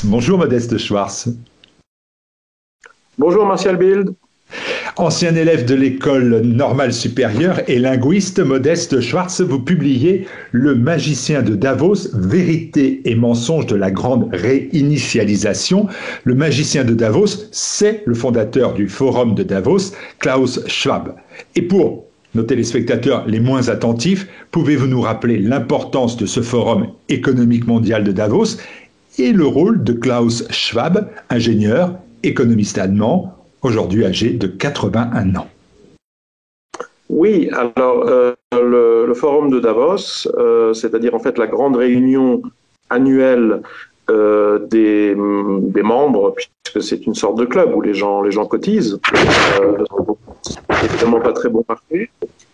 Bonjour Modeste Schwartz. Bonjour Martial Bild. Ancien élève de l'école normale supérieure et linguiste, Modeste Schwartz, vous publiez Le magicien de Davos, vérité et mensonge de la grande réinitialisation. Le magicien de Davos, c'est le fondateur du Forum de Davos, Klaus Schwab. Et pour nos téléspectateurs les moins attentifs, pouvez-vous nous rappeler l'importance de ce Forum économique mondial de Davos et le rôle de Klaus Schwab, ingénieur, économiste allemand, aujourd'hui âgé de 81 ans. Oui, alors le forum de Davos, c'est-à-dire en fait la grande réunion annuelle des membres, puisque c'est une sorte de club où les gens cotisent, évidemment pas très bon marché.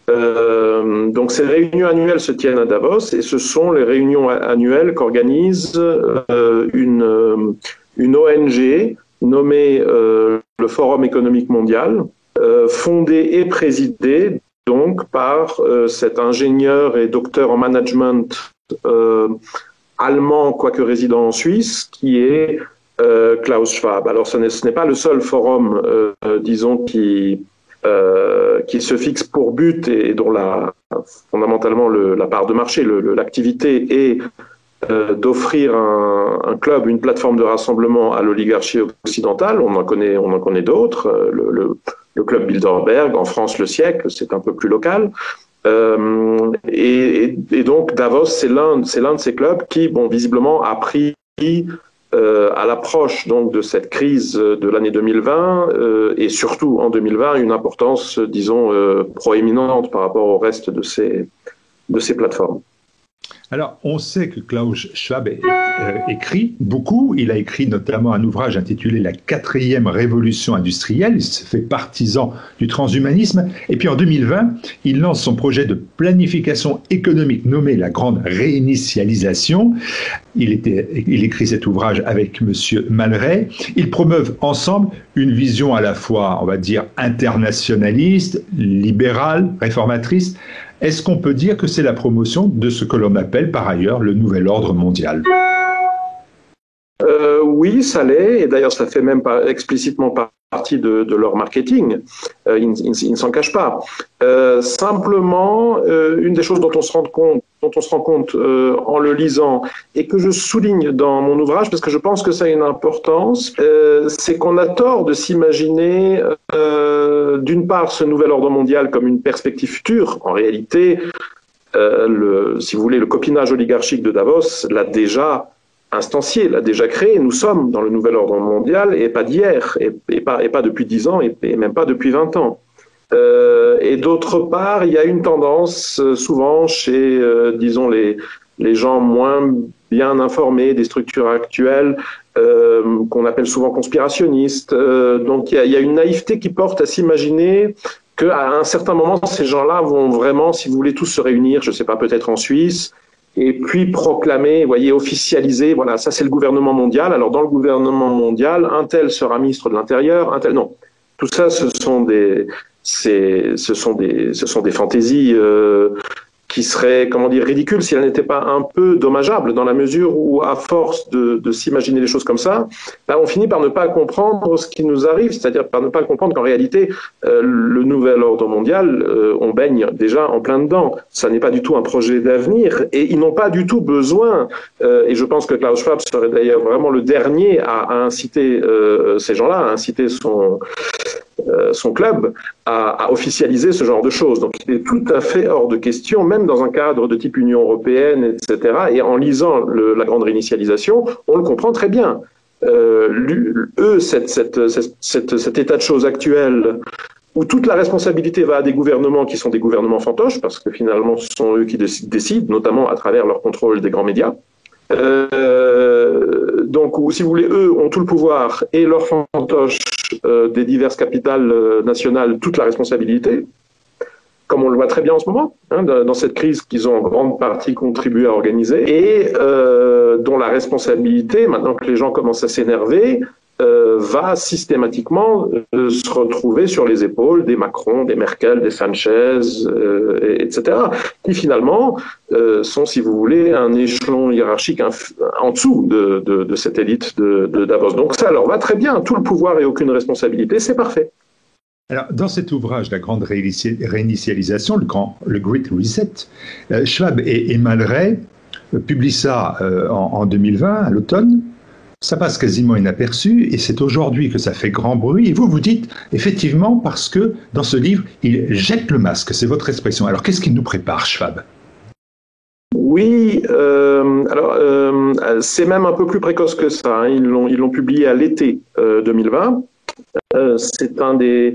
Donc ces réunions annuelles se tiennent à Davos et ce sont les réunions annuelles qu'organise une ONG nommée le Forum économique mondial, fondé et présidé donc par cet ingénieur et docteur en management allemand, quoique résident en Suisse, qui est Klaus Schwab. Alors ce n'est pas le seul forum, disons, qui se fixe pour but et dont fondamentalement la part de marché, l'activité est d'offrir un club, une plateforme de rassemblement à l'oligarchie occidentale. On en connaît d'autres. Le club Bilderberg, en France, le Siècle, c'est un peu plus local. Et donc Davos, c'est l'un de ces clubs qui, bon, visiblement, a pris à l'approche donc de cette crise de l'année 2020 et surtout en 2020 une importance, disons, proéminente par rapport au reste de ces plateformes. Alors, on sait que Klaus Schwab écrit beaucoup. Il a écrit notamment un ouvrage intitulé La quatrième révolution industrielle. Il se fait partisan du transhumanisme. Et puis en 2020, il lance son projet de planification économique nommé la grande réinitialisation. Il écrit cet ouvrage avec Monsieur Malray. Ils promeuvent ensemble une vision à la fois, on va dire, internationaliste, libérale, réformatrice. Est-ce qu'on peut dire que c'est la promotion de ce que l'on appelle par ailleurs le nouvel ordre mondial ? Oui, ça l'est, et d'ailleurs ça fait même explicitement partie de leur marketing. Ils ne s'en cachent pas. Simplement, une des choses dont on se rend compte en le lisant, et que je souligne dans mon ouvrage, parce que je pense que ça a une importance, c'est qu'on a tort de s'imaginer, d'une part, ce nouvel ordre mondial comme une perspective future. En réalité, si vous voulez, le copinage oligarchique de Davos l'a déjà instancié, l'a déjà créé. Nous sommes dans le nouvel ordre mondial et pas d'hier, et pas depuis 10 ans, et même pas depuis 20 ans. Et d'autre part, il y a une tendance souvent chez, disons, les gens moins bien informés des structures actuelles, qu'on appelle souvent conspirationnistes. Donc il y a une naïveté qui porte à s'imaginer qu'à un certain moment, ces gens-là vont vraiment, si vous voulez, tous se réunir, je ne sais pas, peut-être en Suisse, et puis proclamer, vous voyez, officialiser, voilà, ça c'est le gouvernement mondial. Alors dans le gouvernement mondial, un tel sera ministre de l'Intérieur, un tel, non. Tout ça, ce sont des fantaisies qui seraient, comment dire, ridicules si elles n'étaient pas un peu dommageables, dans la mesure où, à force de s'imaginer les choses comme ça, ben, on finit par ne pas comprendre ce qui nous arrive, c'est-à-dire par ne pas comprendre qu'en réalité, le nouvel ordre mondial, on baigne déjà en plein dedans. Ça n'est pas du tout un projet d'avenir, et ils n'ont pas du tout besoin, et je pense que Klaus Schwab serait d'ailleurs vraiment le dernier à inciter ces gens-là, à inciter son club à officialiser ce genre de choses. Donc il est tout à fait hors de question, même dans un cadre de type Union européenne, etc. Et en lisant la grande réinitialisation, on le comprend très bien. Cet état de choses actuel, où toute la responsabilité va à des gouvernements qui sont des gouvernements fantoches, parce que finalement ce sont eux qui décident, notamment à travers leur contrôle des grands médias. Donc, si vous voulez, eux ont tout le pouvoir et leur fantoche des diverses capitales nationales, toute la responsabilité, comme on le voit très bien en ce moment, hein, dans cette crise qu'ils ont en grande partie contribué à organiser, et dont la responsabilité, maintenant que les gens commencent à s'énerver, va systématiquement se retrouver sur les épaules des Macron, des Merkel, des Sanchez, etc., qui finalement sont, si vous voulez, un échelon hiérarchique en dessous de cette élite de Davos. Donc ça leur va très bien, tout le pouvoir et aucune responsabilité, c'est parfait. Alors, dans cet ouvrage, La grande réinitialisation, le Great Reset, Schwab et Malray publient ça en 2020, à l'automne. Ça passe quasiment inaperçu et c'est aujourd'hui que ça fait grand bruit. Et vous dites, effectivement, parce que dans ce livre, il jette le masque, c'est votre expression. Alors, qu'est-ce qu'il nous prépare, Schwab ? Oui, c'est même un peu plus précoce que ça. Hein. Ils l'ont publié à l'été 2020. C'est un des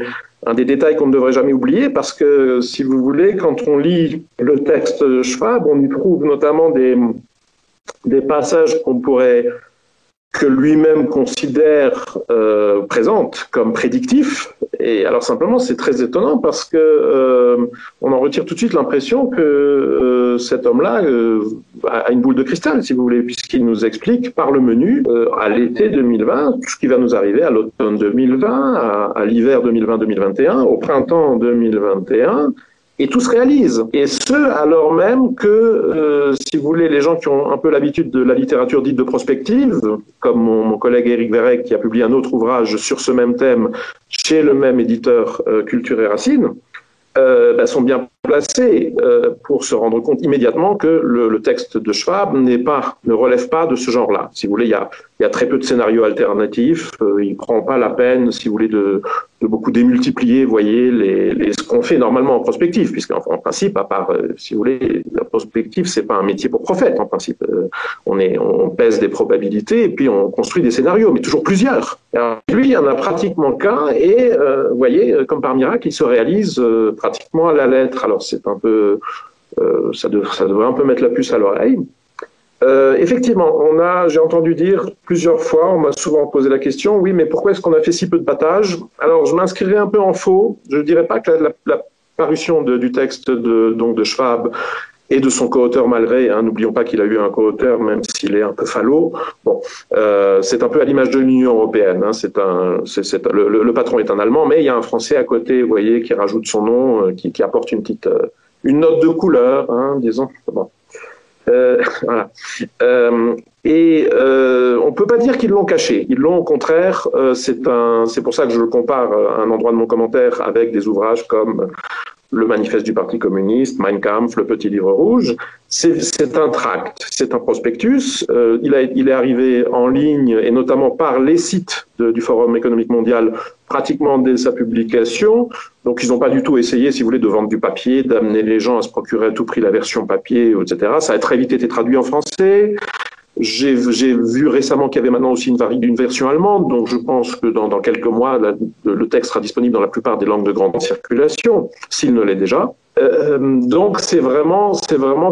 détails qu'on ne devrait jamais oublier parce que, si vous voulez, quand on lit le texte de Schwab, on y trouve notamment des passages que lui-même considère présente comme prédictif. Et alors simplement, c'est très étonnant parce que on en retire tout de suite l'impression que cet homme-là a une boule de cristal, si vous voulez, puisqu'il nous explique par le menu à l'été 2020 tout ce qui va nous arriver à l'automne 2020, à l'hiver 2020-2021, au printemps 2021. Et tout se réalise. Et ce, alors même que, si vous voulez, les gens qui ont un peu l'habitude de la littérature dite de prospective, comme mon collègue Éric Verreck, qui a publié un autre ouvrage sur ce même thème chez le même éditeur Culture et Racines, sont bien placés pour se rendre compte immédiatement que le texte de Schwab ne relève pas de ce genre-là. Si vous voulez, il y a très peu de scénarios alternatifs. Il ne prend pas la peine, si vous voulez, de beaucoup démultiplier, vous voyez, ce qu'on fait normalement en prospective, puisqu'en principe, à part, si vous voulez, la prospective, c'est pas un métier pour prophète, en principe. On pèse des probabilités et puis on construit des scénarios, mais toujours plusieurs. Alors, lui, il y en a pratiquement qu'un et, vous voyez, comme par miracle, il se réalise pratiquement à la lettre. Alors, c'est un peu, ça devrait un peu mettre la puce à l'oreille. Effectivement, j'ai entendu dire plusieurs fois, on m'a souvent posé la question, oui, mais pourquoi est-ce qu'on a fait si peu de battage? Alors, je m'inscrirai un peu en faux. Je ne dirais pas que la parution du texte de Schwab et de son co-auteur Malray, hein, n'oublions pas qu'il a eu un co-auteur, même s'il est un peu falot. Bon, c'est un peu à l'image de l'Union européenne. Hein, le patron est un Allemand, mais il y a un Français à côté, vous voyez, qui rajoute son nom, qui apporte une note de couleur, hein, disons. Bon. Voilà. On peut pas dire qu'ils l'ont caché. Ils l'ont au contraire. C'est pour ça que je le compare à un endroit de mon commentaire avec des ouvrages comme le manifeste du Parti communiste, Mein Kampf, le petit livre rouge. C'est un tract, c'est un prospectus. Il est arrivé en ligne et notamment par les sites du Forum économique mondial pratiquement dès sa publication. Donc ils n'ont pas du tout essayé, si vous voulez, de vendre du papier, d'amener les gens à se procurer à tout prix la version papier, etc. Ça a très vite été traduit en français. J'ai vu récemment qu'il y avait maintenant aussi une version allemande, donc je pense que dans quelques mois, le texte sera disponible dans la plupart des langues de grande circulation, s'il ne l'est déjà. Donc c'est vraiment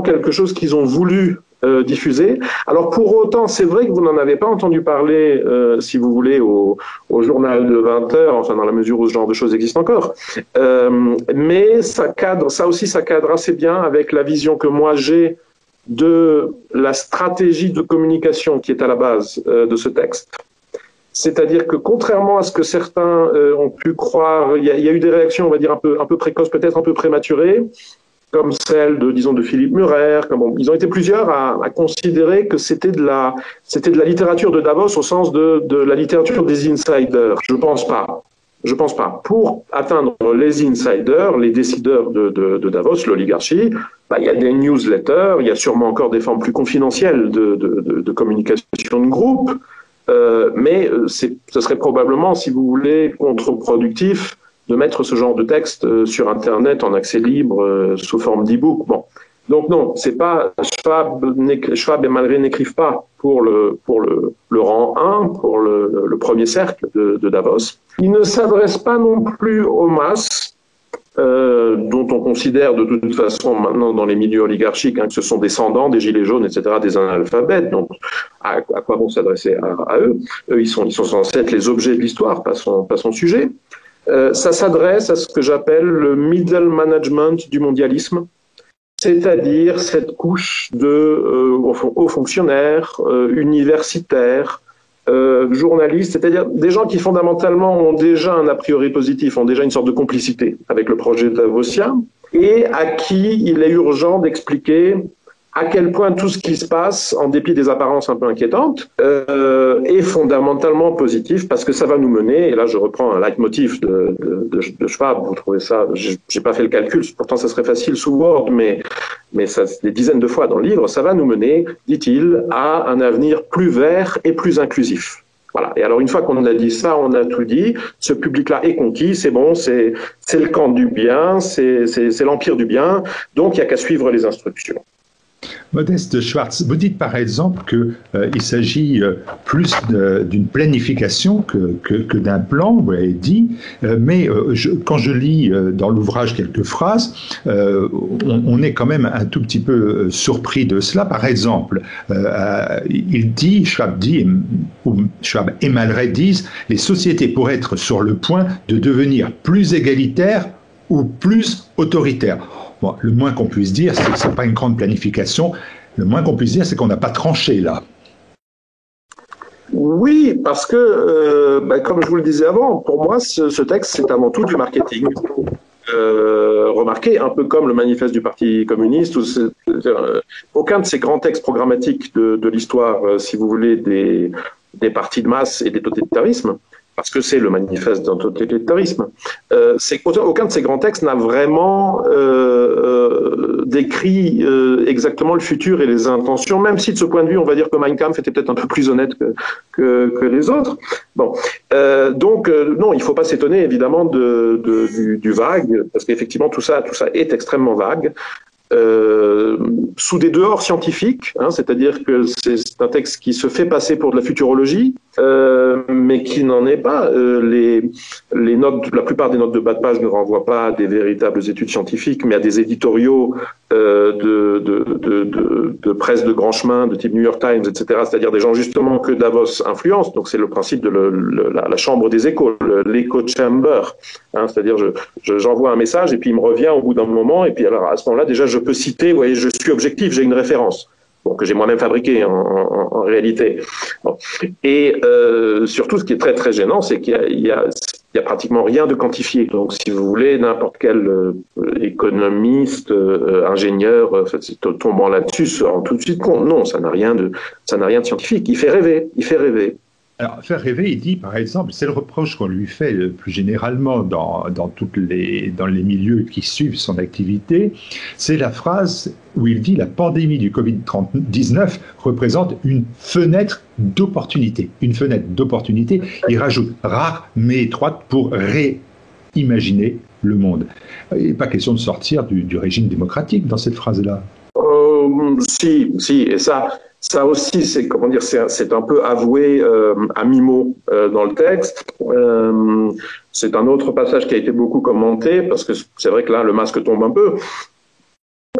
quelque chose qu'ils ont voulu diffuser. Alors pour autant, c'est vrai que vous n'en avez pas entendu parler, si vous voulez, au journal de 20 heures, enfin dans la mesure où ce genre de choses existe encore. Mais ça cadre assez bien avec la vision que moi j'ai de la stratégie de communication qui est à la base de ce texte. C'est-à-dire que contrairement à ce que certains ont pu croire, il y a eu des réactions, on va dire, un peu précoces, peut-être un peu prématurées, comme celle de Philippe Murer. Ils ont été plusieurs à considérer que c'était de la littérature de Davos au sens de la littérature des insiders. Je pense pas. Pour atteindre les insiders, les décideurs de Davos, l'oligarchie, il y a des newsletters, il y a sûrement encore des formes plus confidentielles de communication de groupe, mais ce serait probablement, si vous voulez, contre-productif de mettre ce genre de texte sur Internet en accès libre sous forme d'e-book. Bon. Donc non, c'est pas Schwab et Malray n'écrivent pas pour le rang 1, pour le premier cercle de Davos. Ils ne s'adressent pas non plus aux masses, dont on considère de toute façon maintenant dans les milieux oligarchiques que ce sont descendants des gilets jaunes, etc., des analphabètes. Donc à quoi bon s'adresser à eux? Eux, ils sont censés être les objets de l'histoire, pas son sujet. Ça s'adresse à ce que j'appelle le middle management du mondialisme, c'est-à-dire cette couche de hauts fonctionnaires, universitaires, journalistes, c'est-à-dire des gens qui fondamentalement ont déjà un a priori positif, ont déjà une sorte de complicité avec le projet davosien, et à qui il est urgent d'expliquer à quel point tout ce qui se passe, en dépit des apparences un peu inquiétantes, est fondamentalement positif, parce que ça va nous mener, et là je reprends un leitmotiv de Schwab, vous trouvez ça, j'ai pas fait le calcul, pourtant ça serait facile sous Word, mais ça, des dizaines de fois dans le livre, ça va nous mener, dit-il, à un avenir plus vert et plus inclusif. Voilà. Et alors, une fois qu'on a dit ça, on a tout dit. Ce public-là est conquis, c'est bon, c'est le camp du bien, c'est l'empire du bien, donc il n'y a qu'à suivre les instructions. Modeste Schwartz, vous dites par exemple qu'il s'agit plus d'une planification que d'un plan, vous l'avez dit, mais quand je lis dans l'ouvrage quelques phrases, on est quand même un tout petit peu surpris de cela. Par exemple, il dit, Schwab dit, ou Schwab et Malray disent, les sociétés pourraient être sur le point de devenir plus égalitaires ou plus autoritaires. Bon, le moins qu'on puisse dire, c'est que ce n'est pas une grande planification. Le moins qu'on puisse dire, c'est qu'on n'a pas tranché là. Oui, parce que, comme je vous le disais avant, pour moi, ce texte, c'est avant tout du marketing. Remarquez, un peu comme le manifeste du Parti communiste, aucun de ces grands textes programmatiques de l'histoire, si vous voulez, des partis de masse et des totalitarismes, parce que c'est le manifeste d'un totalitarisme, aucun de ces grands textes n'a vraiment décrit exactement le futur et les intentions, même si de ce point de vue, on va dire que Mein Kampf était peut-être un peu plus honnête que les autres. Bon, donc non, il ne faut pas s'étonner évidemment du vague, parce qu'effectivement tout ça est extrêmement vague. Sous des dehors scientifiques, c'est-à-dire que c'est un texte qui se fait passer pour de la futurologie, mais qui n'en est pas. Les notes, la plupart des notes de bas de page ne renvoient pas à des véritables études scientifiques, mais à des éditoriaux de presse de grand chemin, de type New York Times, etc. C'est-à-dire des gens justement que Davos influence. Donc c'est le principe de la chambre des échos, l'écho chamber. C'est-à-dire j'envoie un message et puis il me revient au bout d'un moment, et puis alors à ce moment-là déjà je peux citer, vous voyez, je suis objectif, j'ai une référence. Donc, que j'ai moi-même fabriqué en réalité. Bon. Et surtout, ce qui est très très gênant, c'est qu'il y a pratiquement rien de quantifié. Donc, si vous voulez, n'importe quel économiste, ingénieur, tombant là-dessus, se rend tout de suite compte. Non, ça n'a rien de scientifique. Il fait rêver. Alors, faire rêver, il dit, par exemple, c'est le reproche qu'on lui fait plus généralement dans les milieux qui suivent son activité, c'est la phrase où il dit « La pandémie du Covid-19 représente une fenêtre d'opportunité. » Une fenêtre d'opportunité, il rajoute « rare mais étroite pour réimaginer le monde ». Il n'est pas question de sortir du régime démocratique dans cette phrase-là. Si, et ça aussi, c'est comment dire, c'est un peu avoué à mi-mot dans le texte. C'est un autre passage qui a été beaucoup commenté parce que c'est vrai que là, le masque tombe un peu.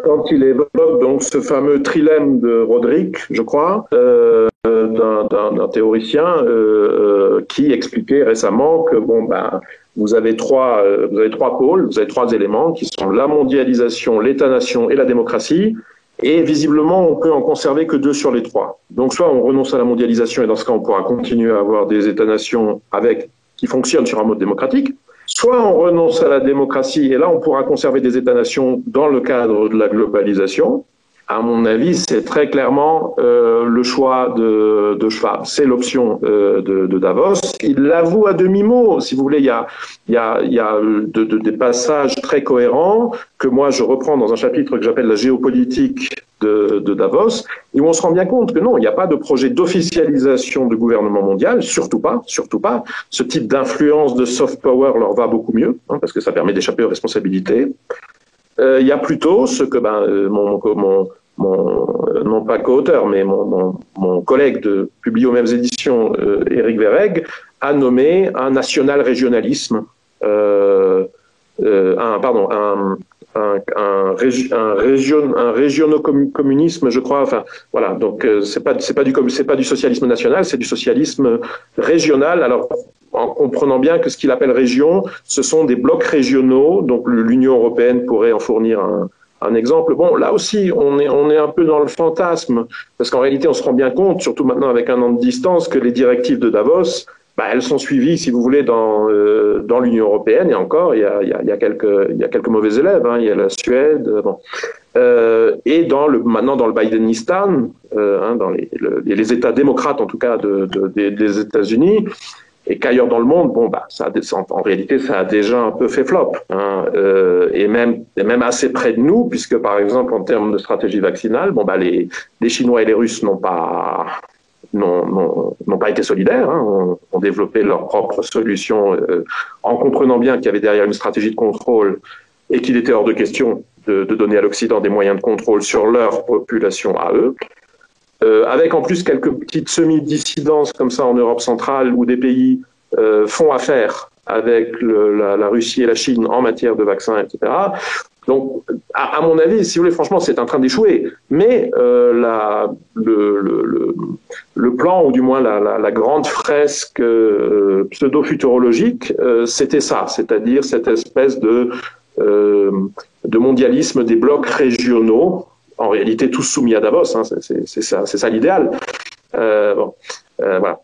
Quand il évoque donc ce fameux trilemme de Roderick, je crois, d'un théoricien qui expliquait récemment que vous avez trois pôles, vous avez trois éléments qui sont la mondialisation, l'État-nation et la démocratie. Et visiblement, on peut en conserver que 2 sur les 3. Donc, soit on renonce à la mondialisation, et dans ce cas, on pourra continuer à avoir des États-nations qui fonctionnent sur un mode démocratique. Soit on renonce à la démocratie, et là, on pourra conserver des États-nations dans le cadre de la globalisation. À mon avis, c'est très clairement le choix de Schwab. C'est l'option de Davos. Il l'avoue à demi-mot. Si vous voulez, il y a des passages très cohérents que moi je reprends dans un chapitre que j'appelle la géopolitique de Davos, et où on se rend bien compte que non, il n'y a pas de projet d'officialisation du gouvernement mondial, surtout pas. Ce type d'influence de soft power leur va beaucoup mieux, parce que ça permet d'échapper aux responsabilités. Il y a plutôt ce que mon non pas co-auteur, mais mon collègue publié aux mêmes éditions, Éric Verreg, a nommé un national-régionalisme, un régiono-communisme, je crois. Enfin, voilà. Donc, c'est pas du socialisme national, c'est du socialisme régional. Alors, en comprenant bien que ce qu'il appelle région, ce sont des blocs régionaux. Donc, l'Union européenne pourrait en fournir un exemple. Bon, là aussi, on est un peu dans le fantasme, parce qu'en réalité, on se rend bien compte, surtout maintenant avec un an de distance, que les directives de Davos, elles sont suivies, si vous voulez, dans l'Union européenne, et encore, il y a quelques mauvais élèves, hein, il y a la Suède, bon. Et maintenant dans le Bidenistan, dans les États démocrates en tout cas des États-Unis, et qu'ailleurs dans le monde, bon, en réalité, ça a déjà un peu fait flop, hein, et même assez près de nous, puisque par exemple en termes de stratégie vaccinale, bon, les Chinois et les Russes n'ont pas été solidaires, hein, ont développé leurs propres solutions en comprenant bien qu'il y avait derrière une stratégie de contrôle et qu'il était hors de question de donner à l'Occident des moyens de contrôle sur leur population à eux. Avec en plus quelques petites semi-dissidences comme ça en Europe centrale où des pays font affaire avec la Russie et la Chine en matière de vaccins, etc. Donc, à mon avis, si vous voulez, franchement, c'est en train d'échouer. Mais le plan, ou du moins la grande fresque pseudo-futurologique, c'était ça, c'est-à-dire cette espèce de mondialisme des blocs régionaux, en réalité tous soumis à Davos, hein, c'est ça l'idéal. Voilà.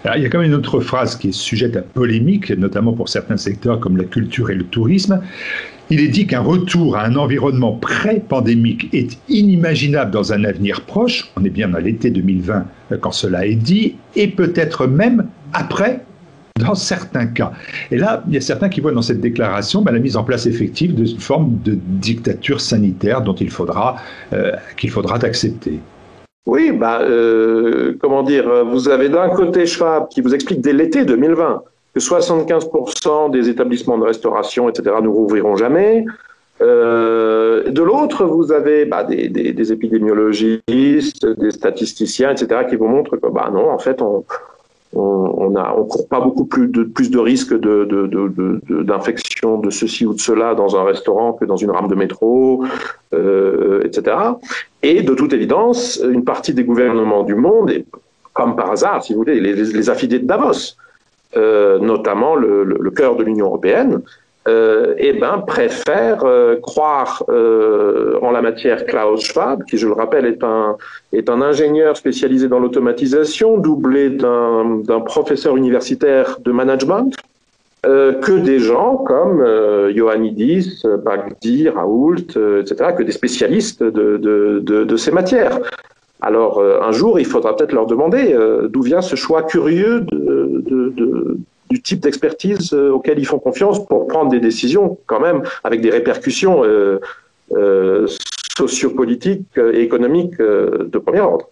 Alors, il y a quand même une autre phrase qui est sujette à polémique, notamment pour certains secteurs comme la culture et le tourisme. Il est dit qu'un retour à un environnement pré-pandémique est inimaginable dans un avenir proche, on est bien dans l'été 2020 quand cela est dit, et peut-être même après, dans certains cas. Et là, il y a certains qui voient dans cette déclaration la mise en place effective d'une forme de dictature sanitaire dont qu'il faudra accepter. Oui, comment dire, vous avez d'un côté Schwab qui vous explique dès l'été 2020 que 75% des établissements de restauration, etc., ne rouvriront jamais. De l'autre, vous avez des épidémiologistes, des statisticiens, etc., qui vous montrent que non, en fait, on court pas beaucoup plus de risques d'infection de ceci ou de cela dans un restaurant que dans une rame de métro, etc. Et de toute évidence, une partie des gouvernements du monde, et comme par hasard, si vous voulez, les affidés de Davos, notamment le cœur de l'Union européenne, préfèrent croire en la matière Klaus Schwab, qui, je le rappelle, est un ingénieur spécialisé dans l'automatisation, doublé d'un professeur universitaire de management, que des gens comme Ioannidis, Bagdi, Raoult, etc., que des spécialistes de ces matières. Alors, un jour, il faudra peut-être leur demander d'où vient ce choix curieux du type d'expertise auquel ils font confiance pour prendre des décisions, quand même, avec des répercussions sociopolitiques et économiques de premier ordre.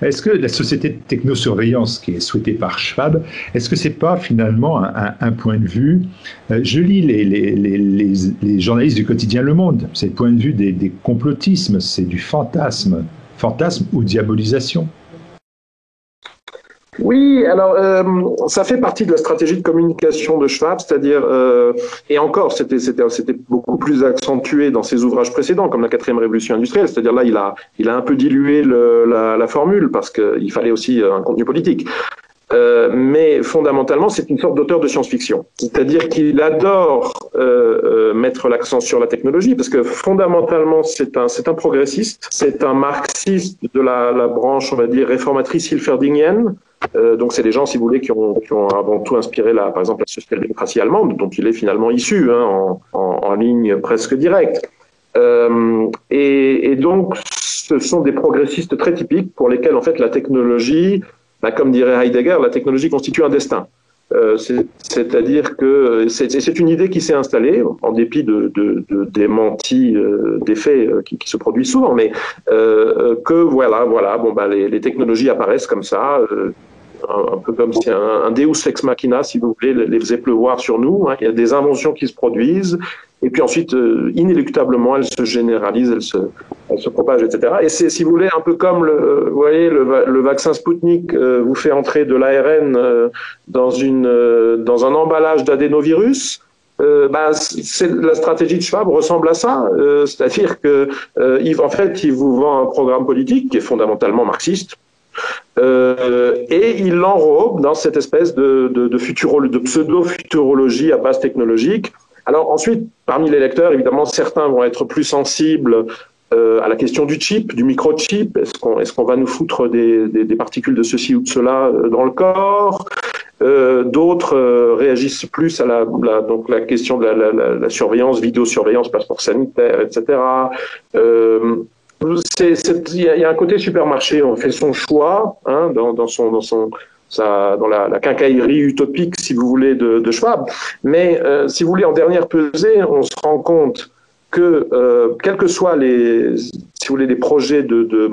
Est-ce que la société de technosurveillance qui est souhaitée par Schwab, est-ce que c'est pas finalement un point de vue, je lis les journalistes du quotidien Le Monde, c'est le point de vue des complotismes, c'est du fantasme ou diabolisation? Oui, alors ça fait partie de la stratégie de communication de Schwab, c'est-à-dire, et encore, c'était beaucoup plus accentué dans ses ouvrages précédents, comme la 4e révolution industrielle, c'est-à-dire là, il a un peu dilué la formule, parce qu'il fallait aussi un contenu politique. Mais fondamentalement, c'est une sorte d'auteur de science-fiction. C'est-à-dire qu'il adore mettre l'accent sur la technologie, parce que fondamentalement, c'est un progressiste, c'est un marxiste de la branche, on va dire, réformatrice hilferdingienne. Donc c'est des gens, si vous voulez, qui ont avant tout inspiré, par exemple, la social-démocratie allemande, dont il est finalement issu, hein, en ligne presque directe. Et donc, ce sont des progressistes très typiques pour lesquels, en fait, la technologie, comme dirait Heidegger, la technologie constitue un destin. C'est-à-dire que c'est une idée qui s'est installée, en dépit de démentis des faits qui se produisent souvent, mais les technologies apparaissent comme ça, un peu comme si un Deus ex machina, si vous voulez, les faisait pleuvoir sur nous. Hein. Il y a des inventions qui se produisent, et puis ensuite, inéluctablement, elles se généralisent, elles se propagent, etc. Et c'est, si vous voulez, un peu comme le vaccin Sputnik vous fait entrer de l'ARN dans un emballage d'adénovirus. La stratégie de Schwab ressemble à ça, c'est-à-dire que en fait, il vous vend un programme politique qui est fondamentalement marxiste. Et il l'enrobe dans cette espèce de pseudo-futurologie à base technologique Alors ensuite, parmi les lecteurs, évidemment, certains vont être plus sensibles à la question du chip, du microchip. Est-ce qu'on va nous foutre des particules de ceci ou de cela dans le corps? D'autres réagissent plus à donc la question de la surveillance, vidéosurveillance, passeport sanitaire, etc. Il y a un côté supermarché, on fait son choix hein, dans la quincaillerie utopique, si vous voulez, de Schwab. Mais si vous voulez, en dernière pesée, on se rend compte que quels que soient si vous voulez, les projets de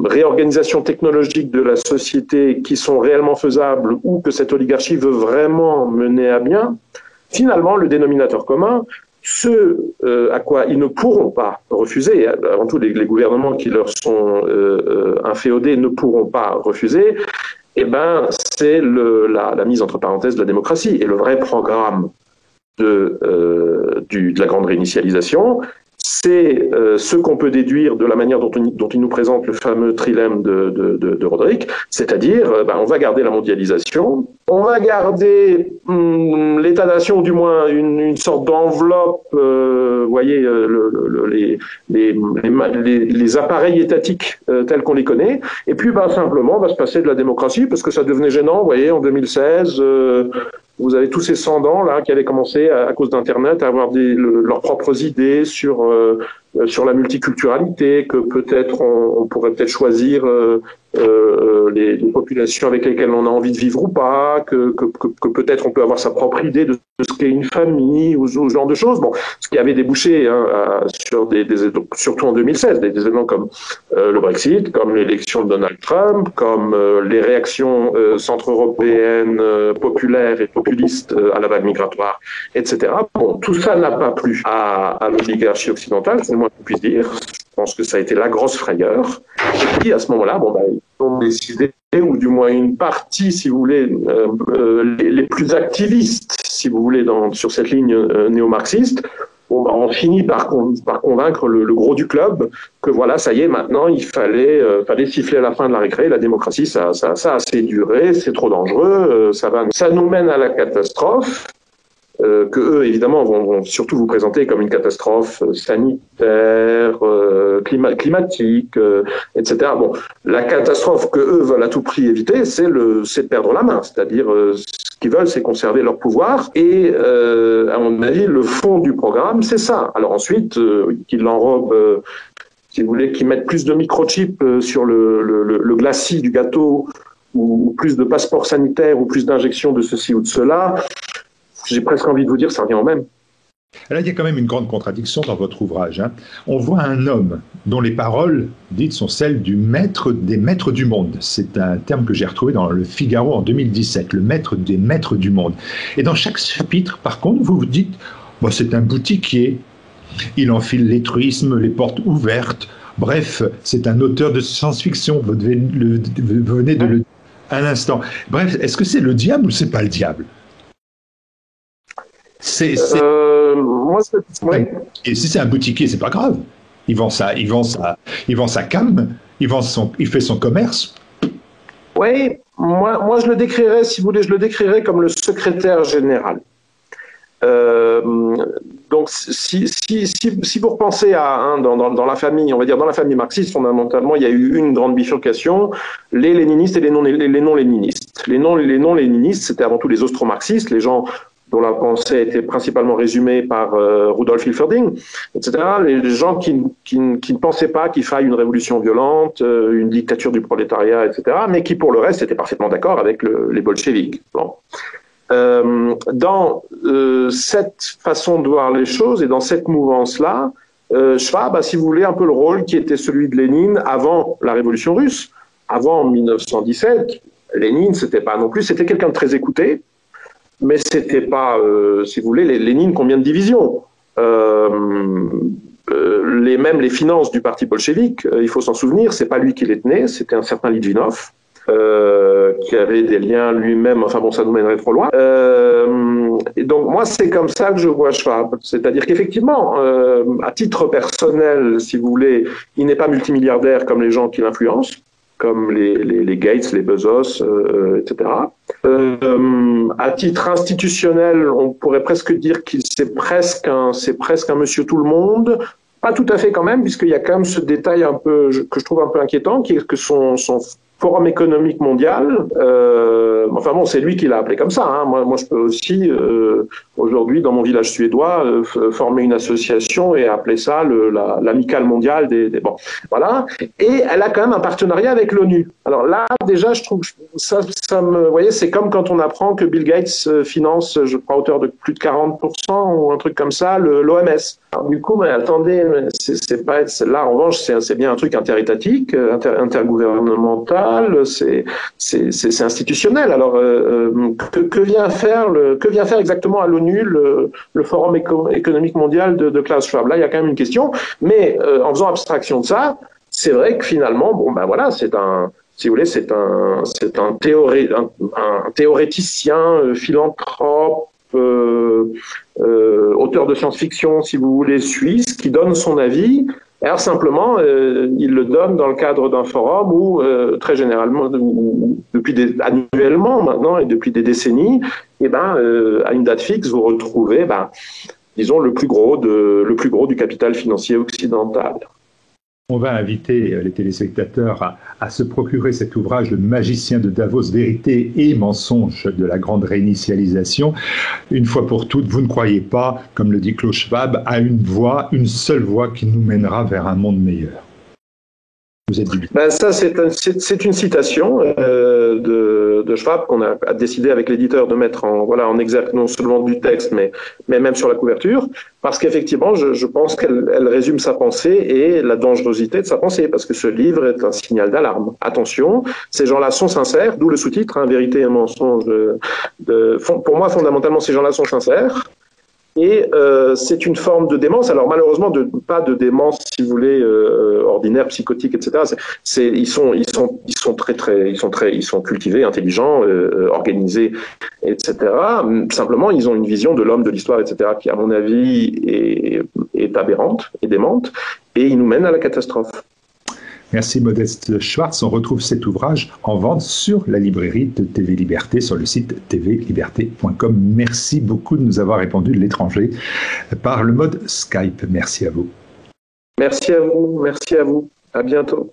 réorganisation technologique de la société qui sont réellement faisables ou que cette oligarchie veut vraiment mener à bien, finalement, le dénominateur commun, ce à quoi ils ne pourront pas refuser, avant tout les gouvernements qui leur sont inféodés ne pourront pas refuser, eh ben, c'est la mise entre parenthèses de la démocratie. Et le vrai programme de la grande réinitialisation, c'est ce qu'on peut déduire de la manière dont il nous présente le fameux trilemme de Roderick, c'est-à-dire on va garder la mondialisation, on va garder l'État-nation, ou du moins une sorte d'enveloppe, vous voyez, les appareils étatiques tels qu'on les connaît, et puis simplement on va se passer de la démocratie, parce que ça devenait gênant, vous voyez, en 2016... vous avez tous ces sans-dents là qui avaient commencé à cause d'Internet à avoir leurs propres idées sur la multiculturalité, que peut-être on pourrait peut-être choisir les populations avec lesquelles on a envie de vivre ou pas, que peut-être on peut avoir sa propre idée de ce qu'est une famille ou ce genre de choses. Bon, ce qui avait débouché sur surtout en 2016, des événements comme le Brexit, comme l'élection de Donald Trump, comme les réactions centre-européennes populaires et populistes à la vague migratoire, etc. Bon, tout ça n'a pas plu à l'oligarchie occidentale, c'est le moins qu'on puisse dire. Je pense que ça a été la grosse frayeur. Et puis à ce moment-là, ils ont décidé, ou du moins une partie, si vous voulez, les plus activistes, si vous voulez, sur cette ligne néo-marxiste, on finit par convaincre le gros du club que voilà, ça y est, maintenant, il fallait siffler à la fin de la récré. La démocratie, ça a assez duré, c'est trop dangereux, ça nous mène à la catastrophe. Que eux, évidemment, vont surtout vous présenter comme une catastrophe sanitaire, climatique, etc. Bon, la catastrophe que eux veulent à tout prix éviter, c'est de perdre la main. C'est-à-dire, ce qu'ils veulent, c'est conserver leur pouvoir. Et, à mon avis, le fond du programme, c'est ça. Alors ensuite, qu'ils l'enrobent, si vous voulez, qu'ils mettent plus de microchips sur le glacis du gâteau, ou plus de passeports sanitaires, ou plus d'injections de ceci ou de cela, j'ai presque envie de vous dire, ça revient au même. Là, il y a quand même une grande contradiction dans votre ouvrage. Hein. On voit un homme dont les paroles dites sont celles des maîtres du monde. C'est un terme que j'ai retrouvé dans le Figaro en 2017, le maître des maîtres du monde. Et dans chaque chapitre, par contre, vous vous dites, c'est un boutiquier, il enfile les truismes, les portes ouvertes. Bref, c'est un auteur de science-fiction. Vous venez de le dire à l'instant. Bref, est-ce que c'est le diable ou c'est pas le diable ? Ouais. Et si c'est un boutiquier, c'est pas grave. Il vend sa cam, il fait son commerce. Oui, moi je le décrirais, si vous voulez, comme le secrétaire général. Donc, si vous repensez dans la famille, on va dire dans la famille marxiste, fondamentalement, il y a eu une grande bifurcation, les léninistes et les non-léninistes. Les non-léninistes, c'était avant tout les austro-marxistes, les gens dont la pensée était principalement résumée par Rudolf Hilferding, etc. Les gens qui ne pensaient pas qu'il faille une révolution violente, une dictature du prolétariat, etc., mais qui, pour le reste, étaient parfaitement d'accord avec les bolcheviks. Bon. Dans cette façon de voir les choses et dans cette mouvance-là, Schwab a, si vous voulez, un peu le rôle qui était celui de Lénine avant la révolution russe. Avant 1917, Lénine, c'était quelqu'un de très écouté, mais c'était pas, si vous voulez, Lénine, combien de divisions même les finances du parti bolchevique, il faut s'en souvenir, c'est pas lui qui les tenait, c'était un certain Litvinov, qui avait des liens lui-même, enfin bon, ça nous mènerait trop loin. Et donc moi, c'est comme ça que je vois Schwab, c'est-à-dire qu'effectivement, à titre personnel, si vous voulez, il n'est pas multimilliardaire comme les gens qui l'influencent, comme les Gates, les Bezos, etc. À titre institutionnel, on pourrait presque dire qu'il c'est presque un monsieur tout le monde. Pas tout à fait quand même, puisqu'il y a quand même ce détail un peu que je trouve un peu inquiétant, qui est que son Forum économique mondial, enfin bon, c'est lui qui l'a appelé comme ça. Hein. Moi, je peux aussi, aujourd'hui, dans mon village suédois, former une association et appeler ça l'amicale mondiale bon, voilà. Et elle a quand même un partenariat avec l'ONU. Alors là, déjà, je trouve ça vous voyez, c'est comme quand on apprend que Bill Gates finance, je crois, à hauteur de plus de 40% ou un truc comme ça, l'OMS. Alors, du coup, mais attendez, c'est pas là, en revanche, c'est bien un truc interétatique, intergouvernemental. C'est institutionnel. Alors, que vient faire exactement à l'ONU le Forum économique mondial de Klaus Schwab? Là, il y a quand même une question. Mais en faisant abstraction de ça, c'est vrai que finalement, bon, ben voilà, si vous voulez, c'est un théoréticien, philanthrope, auteur de science-fiction, si vous voulez, suisse, qui donne son avis. Alors simplement, il le donne dans le cadre d'un forum où, très généralement, annuellement maintenant et depuis des décennies, à une date fixe, vous retrouvez, disons, le plus gros du capital financier occidental. On va inviter les téléspectateurs à se procurer cet ouvrage, Le magicien de Davos, vérité et mensonge de la grande réinitialisation. Une fois pour toutes, vous ne croyez pas, comme le dit Klaus Schwab, à une seule voie qui nous mènera vers un monde meilleur. Vous êtes ça, c'est une citation de Schwab qu'on a décidé avec l'éditeur de mettre en exergue, non seulement du texte, mais même sur la couverture, parce qu'effectivement, je pense qu'elle résume sa pensée et la dangerosité de sa pensée, parce que ce livre est un signal d'alarme. Attention, ces gens-là sont sincères, d'où le sous-titre, Vérité et mensonge. Pour moi, fondamentalement, ces gens-là sont sincères. Et c'est une forme de démence. Alors malheureusement, pas de démence, si vous voulez, ordinaire, psychotique, etc. Ils sont cultivés, intelligents, organisés, etc. Simplement, ils ont une vision de l'homme, de l'histoire, etc. qui, à mon avis, est aberrante et démente, et ils nous mènent à la catastrophe. Merci Modeste Schwartz. On retrouve cet ouvrage en vente sur la librairie de TV Liberté, sur le site tvliberté.com. Merci beaucoup de nous avoir répondu de l'étranger par le mode Skype. Merci à vous. Merci à vous. À bientôt.